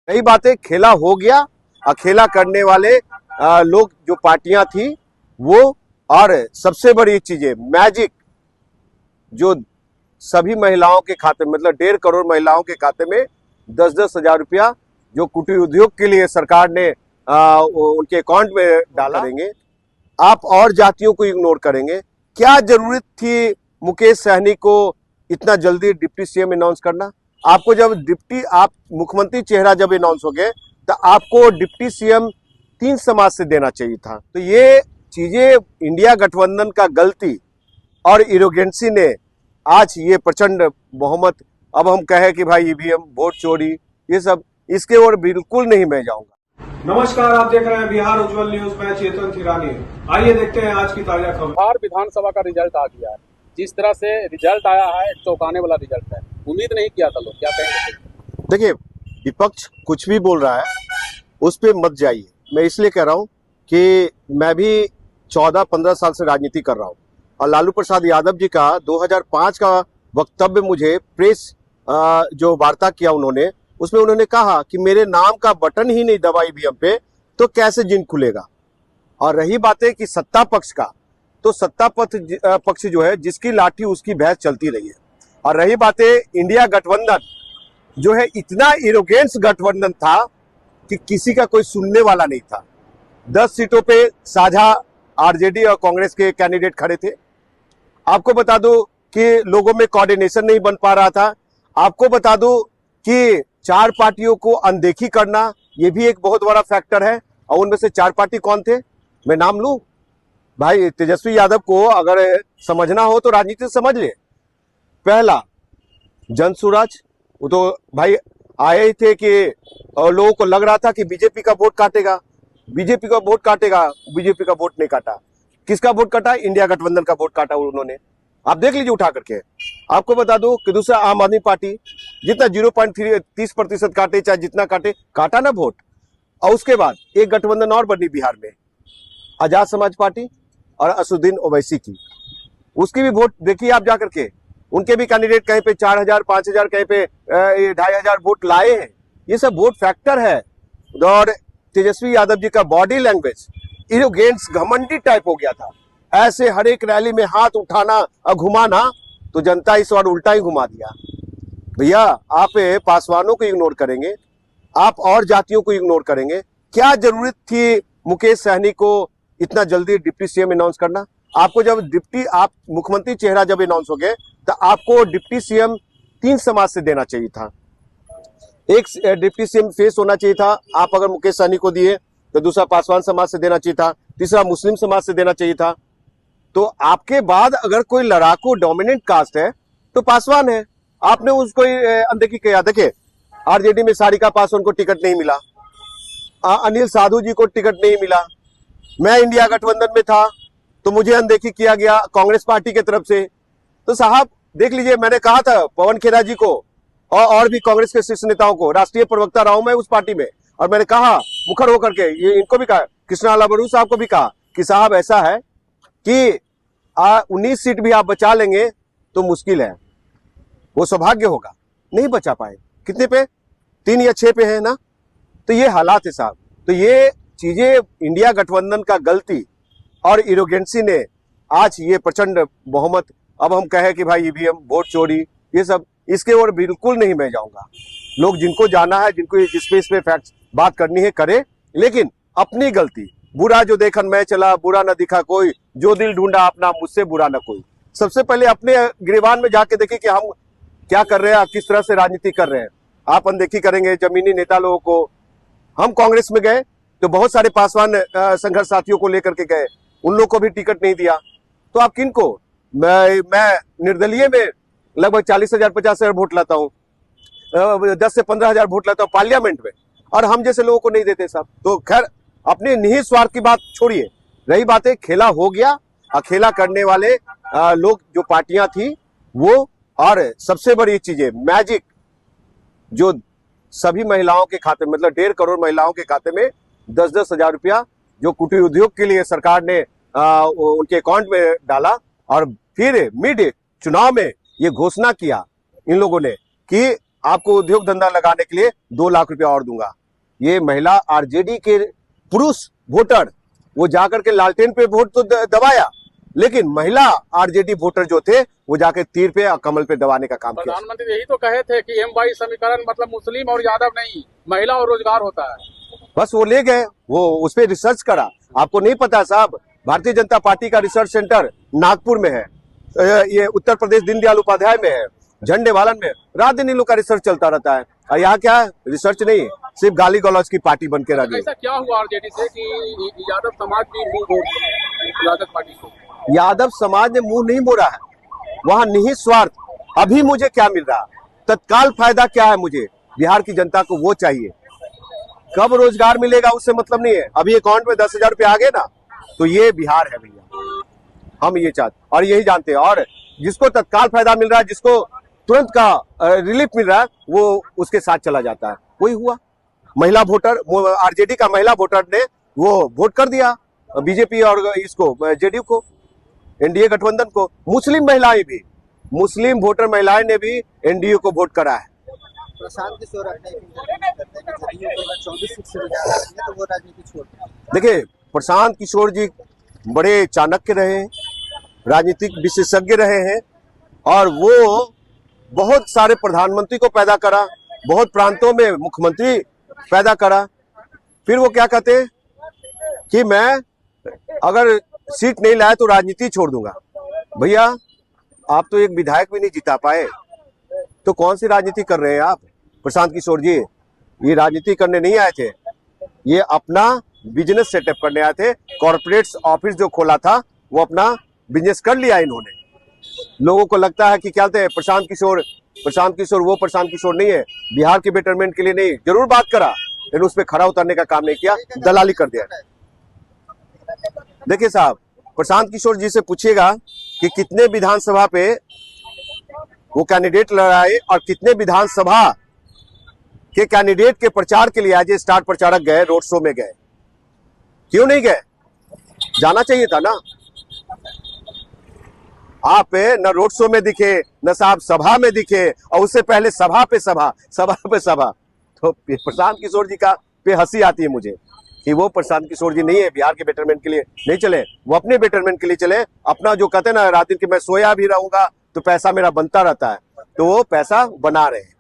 कई बातें खेला हो गया, अकेला करने वाले लोग जो पार्टियां थी वो, और सबसे बड़ी चीजें मैजिक जो सभी महिलाओं के खाते में, मतलब 1.5 करोड़ महिलाओं के खाते में 10-10 हजार रुपया जो कुटीर उद्योग के लिए सरकार ने उनके अकाउंट में डाला करेंगे। आप और जातियों को इग्नोर करेंगे। क्या जरूरत थी मुकेश सहनी को इतना जल्दी डिप्टी सीएम अनाउंस करना? आपको जब आप मुख्यमंत्री चेहरा जब अनाउंस हो गए तो आपको डिप्टी सीएम 3 समाज से देना चाहिए था। तो ये चीजें इंडिया गठबंधन का गलती और इरोगेंसी ने आज ये प्रचंड बहुमत, अब हम कहें कि भाई ईवीएम वोट चोरी, ये सब, इसके ओर बिल्कुल नहीं मैं जाऊंगा। नमस्कार, आप देख रहे हैं बिहार उज्जवल न्यूज। मैं चेतन थिरानी। आइए देखते हैं आज की ताजा खबर। बिहार विधानसभा का रिजल्ट आ गया है। जिस तरह से रिजल्ट आया है, चौंकाने वाला रिजल्ट है। उम्मीद नहीं किया था लोग, क्या कहेंगे? देखिए, विपक्ष कुछ भी बोल रहा है उस पर मत जाइए। मैं इसलिए कह रहा हूं कि मैं भी 14-15 साल से राजनीति कर रहा हूं और लालू प्रसाद यादव जी का 2005 का वक्तव्य मुझे प्रेस जो वार्ता किया उन्होंने, उसमें उन्होंने कहा कि मेरे नाम का बटन ही नहीं दबा ईवीएम पे तो कैसे जिन खुलेगा। और रही बातें कि सत्ता पक्ष का, तो सत्ता पक्ष जो है जिसकी लाठी उसकी भैंस चलती रही है। और रही बातें इंडिया गठबंधन जो है, इतना इरोगेंस गठबंधन था कि किसी का कोई सुनने वाला नहीं था। 10 सीटों पे साझा आरजेडी और कांग्रेस के कैंडिडेट खड़े थे। आपको बता दूं कि लोगों में कोऑर्डिनेशन नहीं बन पा रहा था। आपको बता दूं कि 4 पार्टियों को अनदेखी करना, ये भी एक बहुत बड़ा फैक्टर है। और उनमें से 4 पार्टी कौन थे, मैं नाम लूं? भाई, तेजस्वी यादव को अगर समझना हो तो राजनीति से समझ ले। पहला जनसुराज, वो तो भाई आए ही थे कि लोगों को लग रहा था कि बीजेपी का वोट काटेगा, बीजेपी का वोट काटेगा, बीजेपी का वोट नहीं काटा। किसका वोट काटा? इंडिया गठबंधन का वोट काटा उन्होंने। आप देख लीजिए उठा करके। आपको बता दूं कि दूसरा आम आदमी पार्टी, जितना 0.30% काटे, चाहे जितना काटे, काटा ना वोट। और उसके बाद एक गठबंधन और बनी बिहार में, आजाद समाज पार्टी और असदुद्दीन ओवैसी की। उसकी भी वोट देखिए आप जाकर के, उनके भी कैंडिडेट कहीं पे 4,000, 5,000, कहीं पे 2,500 वोट लाए हैं। ये सब वोट फैक्टर है। और तेजस्वी यादव जी का बॉडी लैंग्वेज इरोगेंस, घमंडी टाइप हो गया था। ऐसे हर एक रैली में हाथ उठाना और घुमाना, तो जनता इस बार उल्टा ही घुमा दिया। भैया, आप पासवानों को इग्नोर करेंगे, आप और जातियों को इग्नोर करेंगे। क्या जरूरत थी मुकेश सहनी को इतना जल्दी डिप्टी सीएम अनाउंस करना? आपको जब आप मुख्यमंत्री चेहरा जब अनाउंस हो गए तो आपको डिप्टी सीएम 3 समाज से देना चाहिए था। एक डिप्टी सीएम फेस होना चाहिए था। आप अगर मुकेश सहनी को दिए तो दूसरा पासवान समाज से देना चाहिए था, तीसरा मुस्लिम समाज से देना चाहिए था। तो आपके बाद अगर कोई लड़ाकू डोमिनेंट कास्ट है तो पासवान है। आपने उसको अनदेखी किया। देखिए, आरजेडी में सारिका पासवान को टिकट नहीं मिला, अनिल साधु जी को टिकट नहीं मिला। मैं इंडिया गठबंधन में था तो मुझे अनदेखी किया गया कांग्रेस पार्टी की तरफ से। तो साहब देख लीजिए, मैंने कहा था पवन खेरा जी को और भी कांग्रेस के शीर्ष नेताओं को, राष्ट्रीय प्रवक्ता रहा हूं मैं उस पार्टी में, और मैंने कहा मुखर होकर के, ये इनको भी कहा, कृष्णा लाबरू साहब को भी कहा कि साहब ऐसा है कि 19 सीट भी आप बचा लेंगे तो मुश्किल है, वो सौभाग्य होगा। नहीं बचा पाए। कितने पे? 3 या 6 पे है ना। तो ये हालात है साहब। तो ये चीजें इंडिया गठबंधन का गलती और इरोगेंसी ने आज ये प्रचंड बहुमत, अब हम कहें कि भाई ईवीएम वोट चोरी, ये सब, इसके ओर बिल्कुल नहीं मैं जाऊंगा। लोग जिनको जाना है, जिनको जिस पे फैक्ट्स बात करनी है करे, लेकिन अपनी गलती, बुरा जो देखन मैं चला, बुरा न दिखा कोई, जो दिल ढूंढा अपना, मुझसे बुरा न कोई। सबसे पहले अपने गिरबान में जाके देखिए कि हम क्या कर रहे हैं, किस तरह से राजनीति कर रहे हैं। आप अनदेखी करेंगे जमीनी नेता लोगों को। हम कांग्रेस में गए तो बहुत सारे पासवान संघर्ष साथियों को लेकर के गए, उन लोगों को भी टिकट नहीं दिया। तो आप किनको? मैं निर्दलीय में लगभग 40,000, 50,000 वोट लाता हूँ, 10 से 15,000 वोट लाता हूँ पार्लियामेंट में, और हम जैसे लोगों को नहीं देते साहब। तो खैर, अपने निहित स्वार्थ की बात छोड़िए। रही बातें खेला हो गया, अकेला करने वाले लोग जो पार्टियां थी वो, और सबसे बड़ी चीजें मैजिक जो सभी महिलाओं के खाते में, मतलब 1.5 करोड़ महिलाओं के खाते में 10-10 हजार रुपया जो कुटीर उद्योग के लिए सरकार ने उनके अकाउंट में डाला। और फिर मिड चुनाव में ये घोषणा किया इन लोगों ने कि आपको उद्योग धंधा लगाने के लिए 2 लाख रुपया और दूंगा। ये महिला आरजेडी के पुरुष वोटर वो जाकर के लालटेन पे वोट तो दबाया, लेकिन महिला आरजेडी वोटर जो थे वो जाके तीर पे और कमल पे दबाने का काम किया। प्रधानमंत्री यही तो कहे थे कि M22 समीकरण मतलब मुस्लिम और यादव नहीं, महिला और रोजगार होता है। बस वो ले गए, वो उस पर रिसर्च करा। आपको नहीं पता साहब, भारतीय जनता पार्टी का रिसर्च सेंटर नागपुर में है, ये उत्तर प्रदेश दीनदयाल उपाध्याय में है, झंडेवालन में, रात दिन इन लोग का रिसर्च चलता रहता है। और यहाँ क्या रिसर्च नहीं, सिर्फ गाली गलौज की पार्टी बन के रह गई। ऐसा क्या हुआ आरजेडी से कि यादव समाज भी मुंह मोड़ राजद पार्टी को? यादव समाज ने मुंह नहीं मोड़ा है, वहां निहित स्वार्थ, अभी मुझे क्या मिल रहा, तत्काल फायदा क्या है मुझे, बिहार की जनता को वो चाहिए। कब रोजगार मिलेगा उससे मतलब नहीं है। अभी अकाउंट में 10,000 रुपये आ गए ना, तो ये बिहार है भैया, हम ये चाहते और यही जानते हैं। और जिसको तत्काल फायदा मिल रहा है, जिसको तुरंत का रिलीफ मिल रहा है, वो उसके साथ चला जाता है। वही हुआ, महिला वोटर, आरजेडी का महिला वोटर ने वो वोट कर दिया बीजेपी और इसको जेडीयू को, एनडीए गठबंधन को। मुस्लिम महिलाएं भी, मुस्लिम वोटर महिलाएं ने भी एनडीए को वोट करा है। प्रशांत किशोर अपने करते हैं कि जदयू को 24 सीट से ज्यादा है तो वो राजनीति छोड़ दें। देखिए, प्रशांत किशोर जी बड़े चाणक्य रहे हैं, राजनीतिक विशेषज्ञ रहे हैं, और वो बहुत सारे प्रधानमंत्री को पैदा करा, बहुत प्रांतों में मुख्यमंत्री पैदा करा। फिर वो क्या कहते हैं कि मैं अगर सीट नहीं लाया तो राजनीति छोड़ दूंगा। भैया, आप तो एक विधायक भी नहीं जिता पाए, तो कौन सी राजनीति कर रहे हैं आप? प्रशांत किशोर जी ये राजनीति करने नहीं आए थे, ये अपना बिजनेस सेटअप करने आए थे। कॉर्पोरेट ऑफिस जो खोला था वो अपना बिजनेस कर लिया इन्होंने। लोगों को लगता है कि क्या कहते हैं प्रशांत किशोर वो प्रशांत किशोर नहीं है, बिहार के बेटरमेंट के लिए नहीं, जरूर बात करा लेकिन उस पर खरा उतरने का काम नहीं किया, दलाली कर दिया। देखिए साहब, प्रशांत किशोर जी से पूछिएगा कि कितने विधानसभा पे वो कैंडिडेट लड़ाए और कितने विधानसभा के कैंडिडेट के प्रचार के लिए आज स्टार प्रचारक गए, रोड शो में गए। क्यों नहीं गए? जाना चाहिए था ना। आप न रोड शो में दिखे, न साहब सभा में दिखे, और उससे पहले सभा पे सभा। तो प्रशांत किशोर जी का पे हंसी आती है मुझे कि वो प्रशांत किशोर जी नहीं है, बिहार के बेटरमेंट के लिए नहीं चले, वो अपने बेटरमेंट के लिए चले। अपना जो कहते हैं ना, रात दिन के मैं सोया भी रहूंगा तो पैसा मेरा बनता रहता है, तो वो पैसा बना रहे हैं।